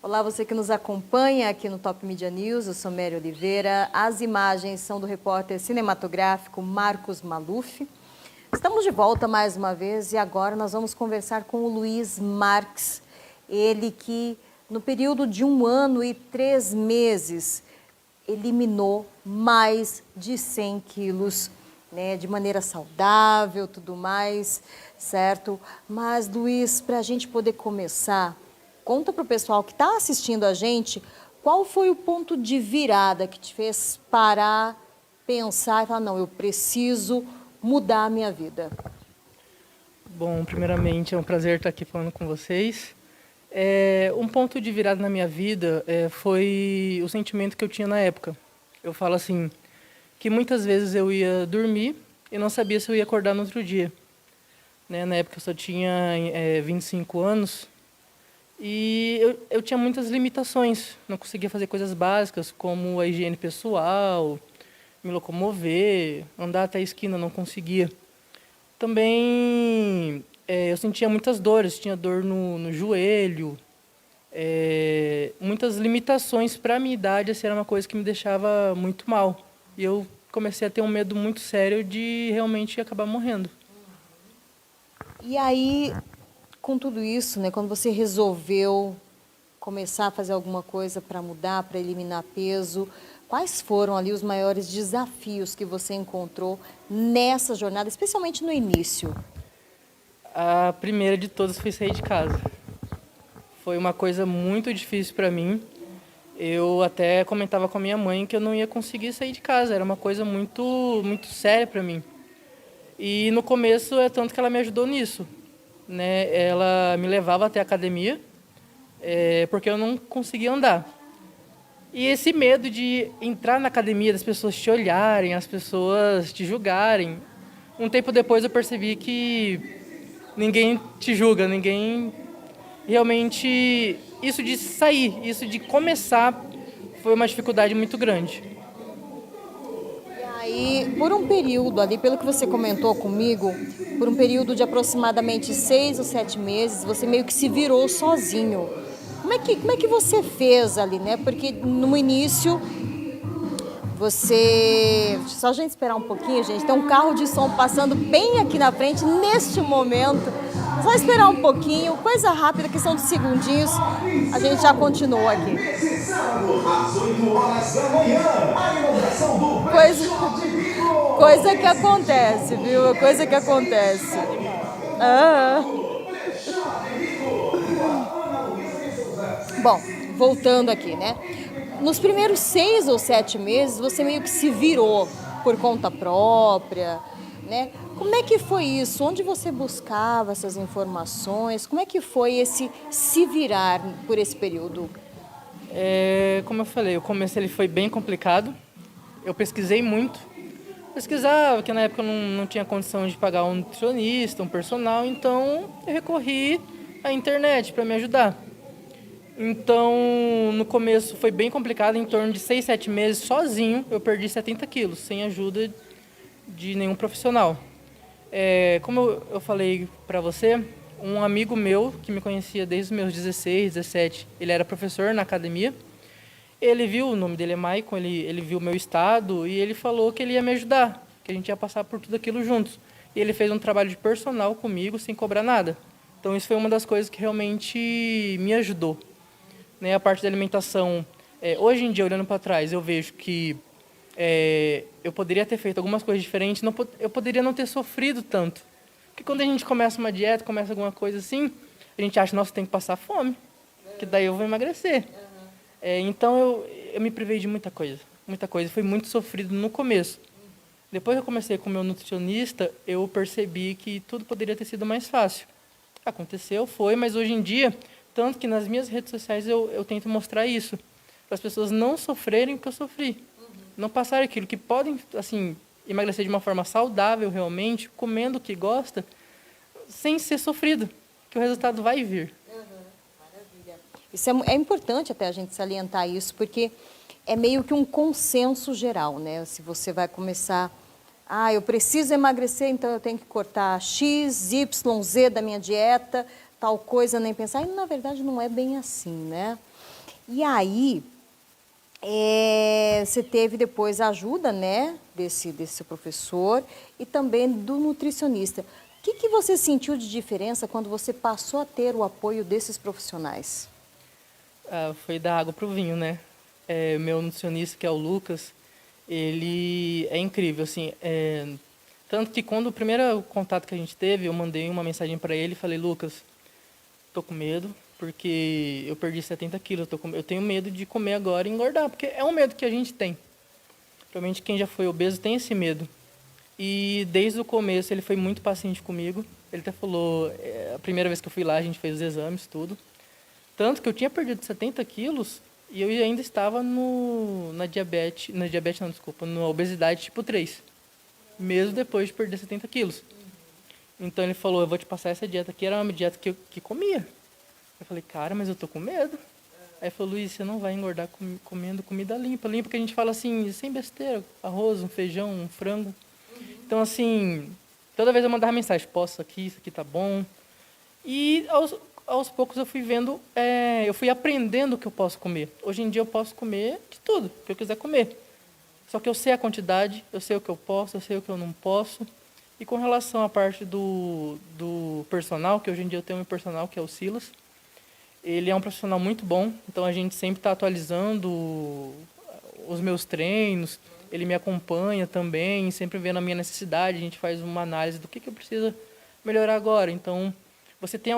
Olá, você que nos acompanha aqui no Top Media News, eu sou Mary Oliveira. As imagens são do repórter cinematográfico Marcos Maluf. Estamos de volta mais uma vez e agora nós vamos conversar com o Luiz Marques. Ele que, no período de 1 ano e 3 meses, eliminou mais de 100 quilos, né, de maneira saudável, tudo mais, certo? Mas, Luiz, para a gente poder começar, conta para o pessoal que está assistindo a gente, qual foi o ponto de virada que te fez parar, pensar e falar, não, eu preciso mudar a minha vida? Bom, primeiramente é um prazer estar aqui falando com vocês. Um ponto de virada na minha vida foi o sentimento que eu tinha na época. Eu falo assim, que muitas vezes eu ia dormir e não sabia se eu ia acordar no outro dia. Né? Na época eu só tinha 25 anos e eu tinha muitas limitações. Não conseguia fazer coisas básicas como a higiene pessoal, me locomover, andar até a esquina, não conseguia. Também eu sentia muitas dores, tinha dor no joelho, muitas limitações para a minha idade, essa era uma coisa que me deixava muito mal. E eu comecei a ter um medo muito sério de realmente acabar morrendo. E aí, com tudo isso, né, quando você resolveu começar a fazer alguma coisa para mudar, para eliminar peso, quais foram ali os maiores desafios que você encontrou nessa jornada, especialmente no início? A primeira de todas foi sair de casa. Foi uma coisa muito difícil para mim. Eu até comentava com a minha mãe que eu não ia conseguir sair de casa. Era uma coisa muito séria para mim. E no começo é tanto que ela me ajudou nisso. Né? Ela me levava até a academia, porque eu não conseguia andar. E esse medo de entrar na academia, das pessoas te olharem, as pessoas te julgarem. Um tempo depois eu percebi que ninguém te julga, ninguém realmente... Isso de sair, isso de começar, foi uma dificuldade muito grande. E aí, por um período ali, pelo que você comentou comigo, por um período de aproximadamente 6 ou 7 meses, você meio que se virou sozinho. Como é que você fez ali, né? Porque no início você... Só a gente esperar um pouquinho, gente. Tem um carro de som passando bem aqui na frente, neste momento. Só esperar um pouquinho, coisa rápida, questão de segundinhos. A gente já continua aqui. Coisa que acontece, viu? Coisa que acontece. Bom, voltando aqui, né? Nos primeiros 6 ou 7 meses, você meio que se virou por conta própria, né? Como é que foi isso? Onde você buscava essas informações? Como é que foi esse se virar por esse período? Como eu falei, o começo ele foi bem complicado. Eu pesquisei muito. Pesquisava, porque na época eu não tinha condição de pagar um nutricionista, um personal, então eu recorri à internet para me ajudar. Então, no começo foi bem complicado, em torno de 6, 7 meses, sozinho, eu perdi 70 quilos, sem ajuda de nenhum profissional. Como eu falei para você, um amigo meu, que me conhecia desde os meus 16, 17, ele era professor na academia, ele viu, o nome dele é Maicon, ele viu o meu estado e ele falou que ele ia me ajudar, que a gente ia passar por tudo aquilo juntos. E ele fez um trabalho de personal comigo, sem cobrar nada. Então, isso foi uma das coisas que realmente me ajudou. Né, a parte da alimentação, hoje em dia, olhando para trás, eu vejo que eu poderia ter feito algumas coisas diferentes, eu poderia não ter sofrido tanto. Porque quando a gente começa uma dieta, começa alguma coisa assim, a gente acha, nossa, tem que passar fome, que daí eu vou emagrecer. Então, eu me privei de muita coisa. Foi muito sofrido no começo. Depois que eu comecei com o meu nutricionista, eu percebi que tudo poderia ter sido mais fácil. Aconteceu, foi, mas hoje em dia... Tanto que nas minhas redes sociais eu tento mostrar isso, para as pessoas não sofrerem o que eu sofri. Não passarem aquilo, que podem assim, emagrecer de uma forma saudável realmente, comendo o que gosta, sem ser sofrido, que o resultado vai vir. Maravilha. Isso é importante até a gente salientar isso, porque é meio que um consenso geral, né? Se você vai começar, eu preciso emagrecer, então eu tenho que cortar X, Y, Z da minha dieta, tal coisa, nem pensar. E, na verdade, não é bem assim, né? E aí, você teve depois a ajuda, né, desse professor e também do nutricionista. O que você sentiu de diferença quando você passou a ter o apoio desses profissionais? Foi da água pro vinho, né? Meu nutricionista, que é o Lucas, ele é incrível, assim. Tanto que quando o primeiro contato que a gente teve, eu mandei uma mensagem para ele e falei: Lucas, tô com medo, porque eu perdi 70 quilos, eu tenho medo de comer agora e engordar, porque é um medo que a gente tem. Provavelmente quem já foi obeso tem esse medo. E desde o começo ele foi muito paciente comigo. Ele até falou, a primeira vez que eu fui lá, a gente fez os exames, tudo. Tanto que eu tinha perdido 70 quilos e eu ainda estava na diabetes não, desculpa, na obesidade tipo 3, mesmo depois de perder 70 quilos. Então ele falou: eu vou te passar essa dieta aqui, era uma dieta que comia. Eu falei: cara, mas eu tô com medo. Aí ele falou: Luiz, você não vai engordar comendo comida limpa. Limpa que a gente fala assim, sem besteira, arroz, um feijão, um frango. Então assim, toda vez eu mandava mensagem: posso isso aqui tá bom. E aos poucos eu fui vendo, eu fui aprendendo o que eu posso comer. Hoje em dia eu posso comer de tudo que eu quiser comer. Só que eu sei a quantidade, eu sei o que eu posso, eu sei o que eu não posso. E com relação à parte do personal, que hoje em dia eu tenho um personal que é o Silas, ele é um profissional muito bom, então a gente sempre está atualizando os meus treinos, ele me acompanha também, sempre vendo a minha necessidade, a gente faz uma análise do que eu preciso melhorar agora. Então, você tem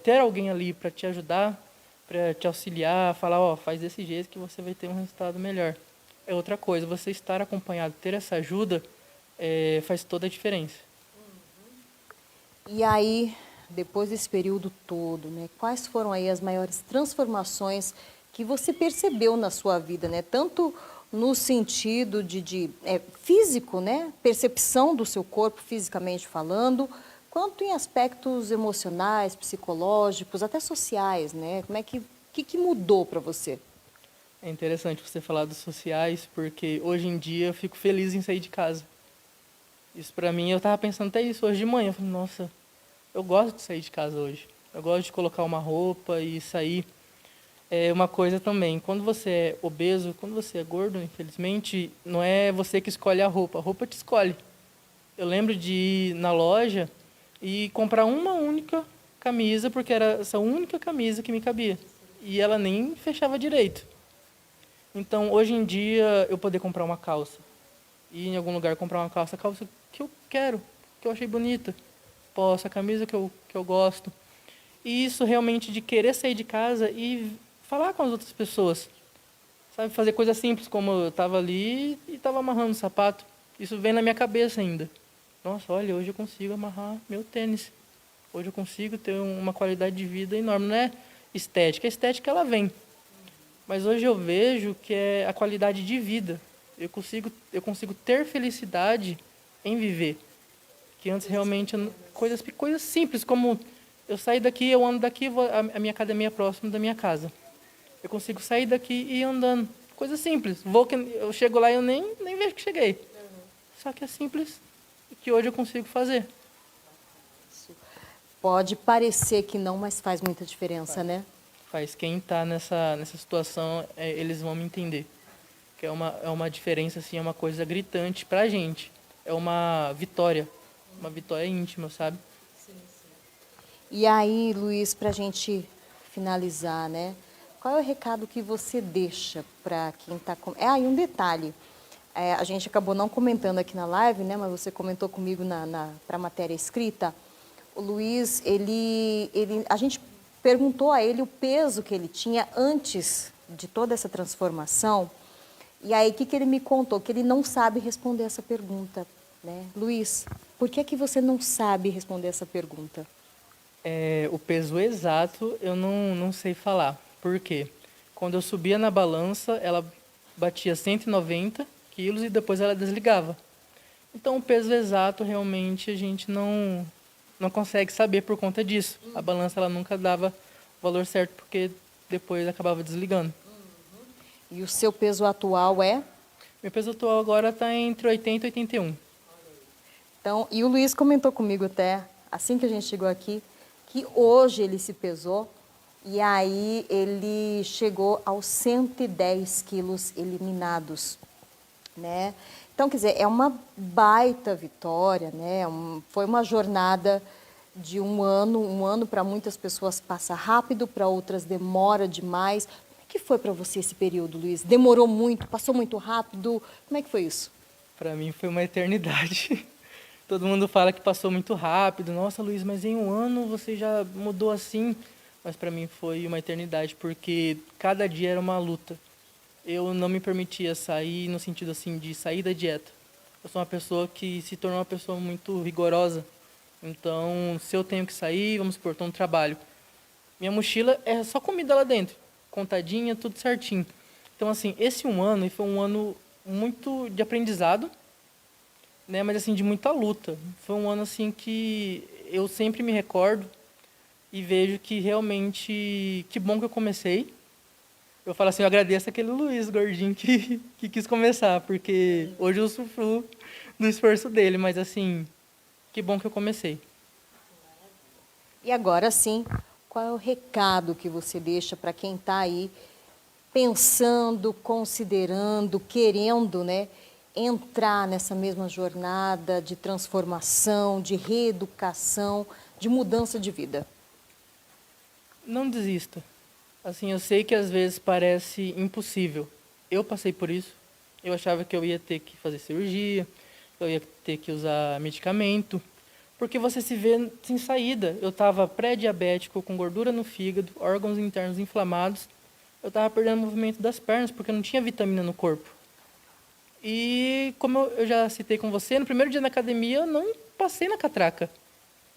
ter alguém ali para te ajudar, para te auxiliar, falar: ó, faz desse jeito que você vai ter um resultado melhor. É outra coisa, você estar acompanhado, ter essa ajuda, faz toda a diferença. E aí, depois desse período todo, né, quais foram aí as maiores transformações que você percebeu na sua vida, né? Tanto no sentido de físico, né? Percepção do seu corpo fisicamente falando, quanto em aspectos emocionais, psicológicos, até sociais, né? Como é que mudou para você? É interessante você falar dos sociais, porque hoje em dia eu fico feliz em sair de casa. Isso para mim, eu estava pensando até isso hoje de manhã. Eu falei: nossa, eu gosto de sair de casa hoje. Eu gosto de colocar uma roupa e sair. É uma coisa também, quando você é obeso, quando você é gordo, infelizmente, não é você que escolhe a roupa te escolhe. Eu lembro de ir na loja e comprar uma única camisa, porque era essa única camisa que me cabia. E ela nem fechava direito. Então, hoje em dia, eu poder comprar uma calça, ir em algum lugar comprar uma calça que eu quero, que eu achei bonita, posso, a camisa que eu gosto. E isso realmente de querer sair de casa e falar com as outras pessoas, sabe? Fazer coisas simples, como eu estava ali e estava amarrando o sapato. Isso vem na minha cabeça ainda. Nossa, olha, hoje eu consigo amarrar meu tênis. Hoje eu consigo ter uma qualidade de vida enorme. Não é estética, a estética ela vem. Mas hoje eu vejo que é a qualidade de vida. Eu consigo ter felicidade em viver. Que antes realmente coisas simples, como eu sair daqui, eu ando daqui, a minha academia é próxima da minha casa. Eu consigo sair daqui e ir andando. Coisa simples. Eu chego lá e eu nem vejo que cheguei. Só que é simples e que hoje eu consigo fazer. Pode parecer que não, mas faz muita diferença, né? Faz. Quem está nessa situação, eles vão me entender. Que é uma diferença, assim, é uma coisa gritante pra gente. É uma vitória íntima, sabe? E aí, Luiz, para a gente finalizar, né? Qual é o recado que você deixa para quem está com... e um detalhe. A gente acabou não comentando aqui na live, né? Mas você comentou comigo para a matéria escrita. O Luiz, a gente perguntou a ele o peso que ele tinha antes de toda essa transformação. E aí, o que ele me contou? Que ele não sabe responder essa pergunta, né? Luiz, por que você não sabe responder essa pergunta? O peso exato eu não sei falar. Por quê? Quando eu subia na balança, ela batia 190 quilos e depois ela desligava. Então, o peso exato realmente a gente não consegue saber por conta disso. A balança ela nunca dava o valor certo porque depois acabava desligando. E o seu peso atual é? Meu peso atual agora está entre 80 e 81. Então, e o Luiz comentou comigo até, assim que a gente chegou aqui, que hoje ele se pesou E aí ele chegou aos 110 quilos eliminados, né? Então, quer dizer, é uma baita vitória, né? Foi uma jornada de um ano para muitas pessoas passa rápido, para outras demora demais. Como é que foi para você esse período, Luiz? Demorou muito, passou muito rápido? Como é que foi isso? Para mim foi uma eternidade. Todo mundo fala que passou muito rápido. Nossa, Luiz, mas em um ano você já mudou assim? Mas para mim foi uma eternidade, porque cada dia era uma luta. Eu não me permitia sair no sentido assim de sair da dieta. Eu sou uma pessoa que se tornou uma pessoa muito rigorosa. Então, se eu tenho que sair, vamos supor, estou no trabalho. Minha mochila é só comida lá dentro, contadinha, tudo certinho. Então, assim, esse um ano foi um ano muito de aprendizado, né? Mas assim de muita luta. Foi um ano assim que eu sempre me recordo e vejo que realmente que bom que eu comecei. Eu falo assim, eu agradeço aquele Luiz gordinho que quis começar, porque hoje eu sofro do esforço dele, mas assim, que bom que eu comecei. E agora sim, qual é o recado que você deixa para quem está aí pensando, considerando, querendo, né, entrar nessa mesma jornada de transformação, de reeducação, de mudança de vida? Não desista. Assim, eu sei que às vezes parece impossível. Eu passei por isso. Eu achava que eu ia ter que fazer cirurgia, eu ia ter que usar medicamento, porque você se vê sem saída. Eu estava pré-diabético, com gordura no fígado, órgãos internos inflamados. Eu estava perdendo o movimento das pernas, porque eu não tinha vitamina no corpo. E, como eu já citei com você, no primeiro dia na academia eu não passei na catraca.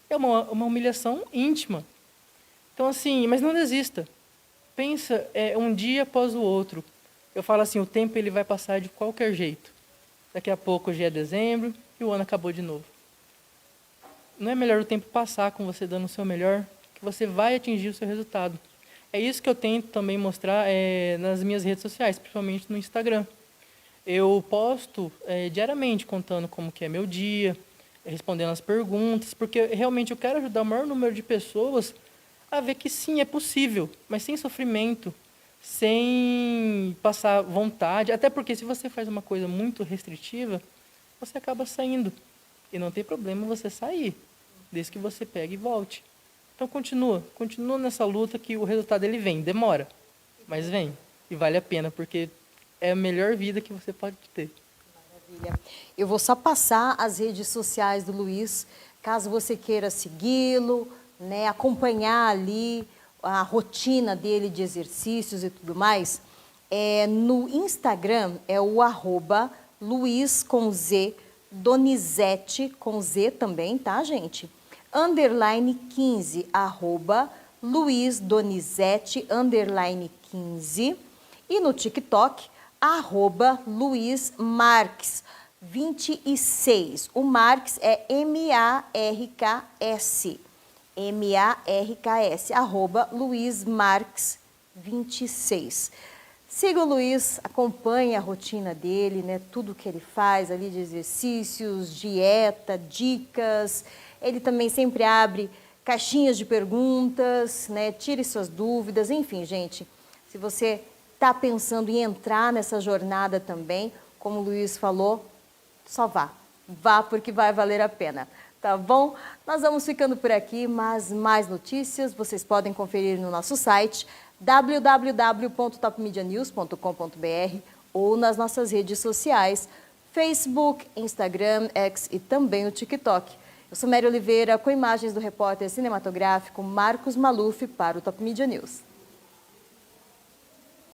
É uma humilhação íntima. Então, assim, mas não desista. Pensa um dia após o outro. Eu falo assim, o tempo ele vai passar de qualquer jeito. Daqui a pouco já é dezembro e o ano acabou de novo. Não é melhor o tempo passar com você dando o seu melhor, que você vai atingir o seu resultado. É isso que eu tento também mostrar nas minhas redes sociais, principalmente no Instagram. Eu posto diariamente contando como que é meu dia, respondendo as perguntas, porque realmente eu quero ajudar o maior número de pessoas a ver que sim, é possível, mas sem sofrimento, sem passar vontade. Até porque se você faz uma coisa muito restritiva, você acaba saindo. E não tem problema você sair, desde que você pegue e volte. Então continua nessa luta que o resultado ele vem, demora, mas vem. E vale a pena, porque é a melhor vida que você pode ter. Maravilha. Eu vou só passar as redes sociais do Luiz, caso você queira segui-lo, né, acompanhar ali a rotina dele de exercícios e tudo mais. No Instagram é o @Luiz com Z, Donizete com Z também, tá, gente? _15, @Luiz Donizete, _15. E no TikTok, @Luiz Marques 26. O Marques é MARKS. MARKS, @Luiz Marques 26. Siga o Luiz, acompanhe a rotina dele, né? Tudo que ele faz ali de exercícios, dieta, dicas. Ele também sempre abre caixinhas de perguntas, né? Tire suas dúvidas, enfim, gente. Se você está pensando em entrar nessa jornada também, como o Luiz falou, só vá. Vá porque vai valer a pena. Tá bom? Nós vamos ficando por aqui, mas mais notícias vocês podem conferir no nosso site www.topmedianews.com.br ou nas nossas redes sociais, Facebook, Instagram, X e também o TikTok. Eu sou Mary Oliveira, com imagens do repórter cinematográfico Marcos Maluf para o Top Media News.